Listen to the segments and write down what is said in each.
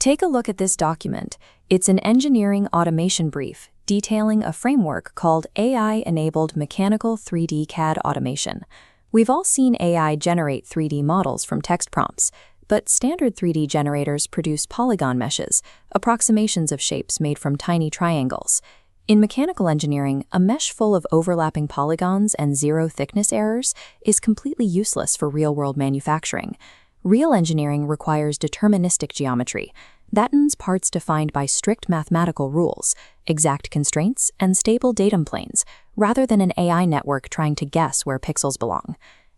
Take a look at this document. It's an engineering automation brief detailing a framework called AI-enabled mechanical 3D CAD automation. We've all seen AI generate 3D models from text prompts, but standard 3D generators produce polygon meshes, approximations of shapes made from tiny triangles. In mechanical engineering, a mesh full of overlapping polygons and zero thickness errors is completely useless for real-world manufacturing. Real engineering requires deterministic geometry. That means parts defined by strict mathematical rules, exact constraints, and stable datum planes, rather than an AI network trying to guess where pixels belong.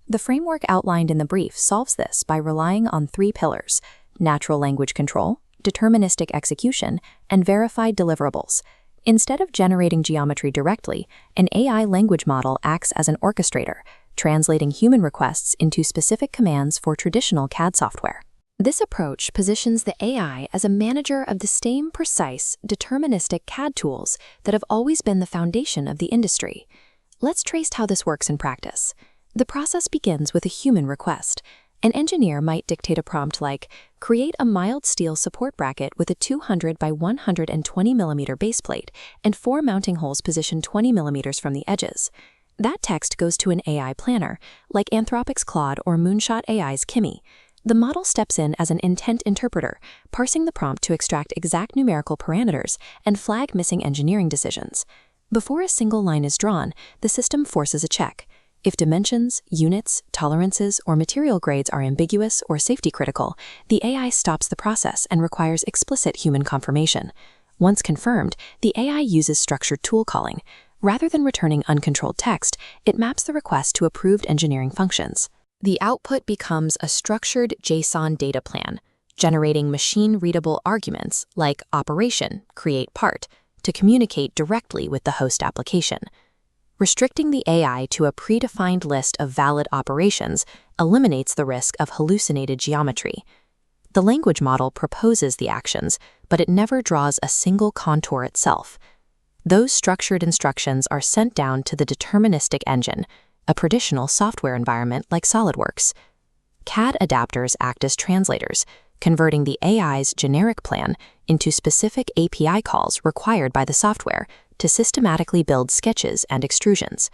The framework outlined in the brief solves this by relying on 3 pillars: natural language control, deterministic execution, and verified deliverables. Instead of generating geometry directly, an AI language model acts as an orchestrator, translating human requests into specific commands for traditional CAD software. This approach positions the AI as a manager of the same precise, deterministic CAD tools that have always been the foundation of the industry. Let's trace how this works in practice. The process begins with a human request. An engineer might dictate a prompt like, create a mild steel support bracket with a 200 by 120 mm base plate and 4 mounting holes positioned 20 mm from the edges. That text goes to an AI planner, like Anthropic's Claude or Moonshot AI's Kimi. The model steps in as an intent interpreter, parsing the prompt to extract exact numerical parameters and flag missing engineering decisions. Before a single line is drawn, the system forces a check. If dimensions, units, tolerances, or material grades are ambiguous or safety critical, the AI stops the process and requires explicit human confirmation. Once confirmed, the AI uses structured tool calling. Rather than returning uncontrolled text, it maps the request to approved engineering functions. The output becomes a structured JSON data plan, generating machine-readable arguments like operation, create part, to communicate directly with the host application. Restricting the AI to a predefined list of valid operations eliminates the risk of hallucinated geometry. The language model proposes the actions, but it never draws a single contour itself. Those structured instructions are sent down to the deterministic engine, a traditional software environment like SolidWorks. CAD adapters act as translators, converting the AI's generic plan into specific API calls required by the software to systematically build sketches and extrusions.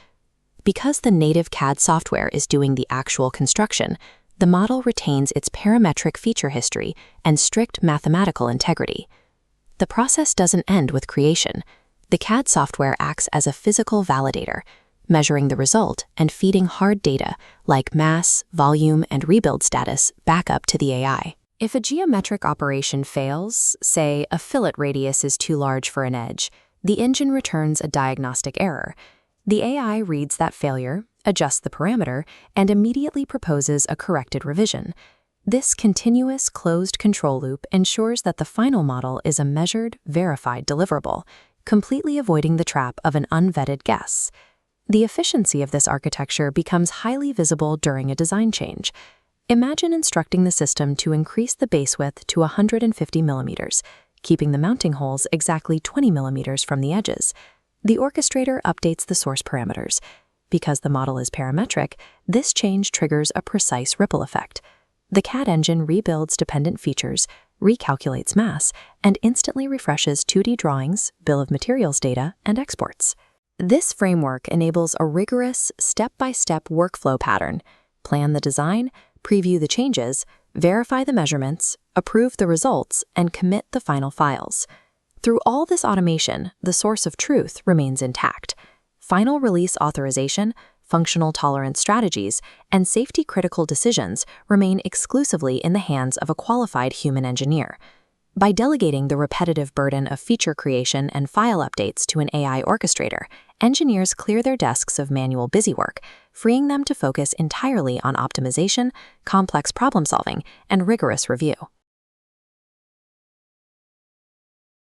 Because the native CAD software is doing the actual construction, the model retains its parametric feature history and strict mathematical integrity. The process doesn't end with creation. The CAD software acts as a physical validator, measuring the result and feeding hard data like mass, volume, and rebuild status back up to the AI. If a geometric operation fails, say a fillet radius is too large for an edge, the engine returns a diagnostic error. The AI reads that failure, adjusts the parameter, and immediately proposes a corrected revision. This continuous closed control loop ensures that the final model is a measured, verified deliverable, completely avoiding the trap of an unvetted guess. The efficiency of this architecture becomes highly visible during a design change. Imagine instructing the system to increase the base width to 150 mm, keeping the mounting holes exactly 20 mm from the edges. The orchestrator updates the source parameters. Because the model is parametric, this change triggers a precise ripple effect. The CAD engine rebuilds dependent features, recalculates mass, and instantly refreshes 2D drawings, bill of materials data, and exports. This framework enables a rigorous, step-by-step workflow pattern. Plan the design, preview the changes, verify the measurements, approve the results, and commit the final files. Through all this automation, the source of truth remains intact. Final release authorization, functional tolerance strategies, and safety-critical decisions remain exclusively in the hands of a qualified human engineer. By delegating the repetitive burden of feature creation and file updates to an AI orchestrator, engineers clear their desks of manual busywork, freeing them to focus entirely on optimization, complex problem-solving, and rigorous review.